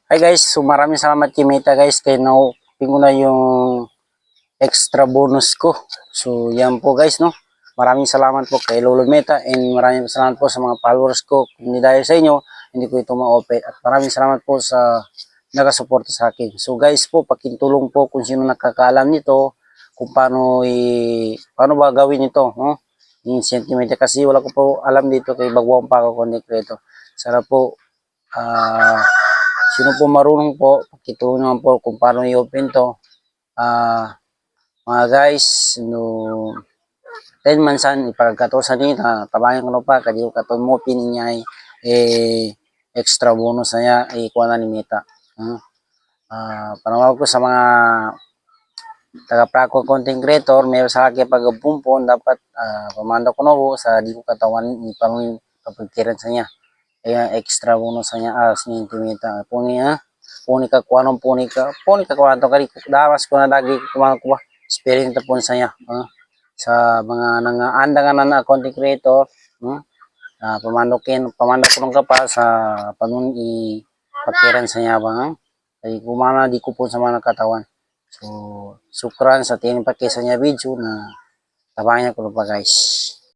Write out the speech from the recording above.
Hi guys, so maraming salamat kay Meta guys kay na-open ko na yung extra bonus ko. So yan po guys no. Maraming salamat po kay Lolo Meta and maraming salamat po sa mga followers ko. Kung hindi dahil sa inyo, hindi ko ito ma-open. At maraming salamat po sa nakasuporta sa akin. So guys po, pakintulong po kung sino nakakaalam nito, kung paano ba gawin ito, no? Yung sentiment kasi wala ko po alam dito kay baguhan pa ako connect rito. Sana po sino po marunong po, pakitulong naman po kung paano i-open to. Mga guys, no 10 mansan ipagkatosan ni na tabangan ko na pa kadi ko katon mo pininyay extra bonus na niya kuha na ni Meta. Panawag ko sa mga taga-prako content creator, mayroon sa akin pag-pumpon, dapat pamanda ko na po sa di ko katawan ni pangin kapagkiran sa niya. Kaya extra bonus sa niya sinintimita. Puni ka kuanong puni ka kuanong to kadi dawas ko na dagi kumano ko ba. Experience po sa niya. Sa mga nangaanda nga na content creator, pamanda ko nung pa sa panun pakiran sa niya ba. Kaya kumana di ko po sa mga katawan. So, sukran sa tining pakisa niya video na tabangan ko pa guys.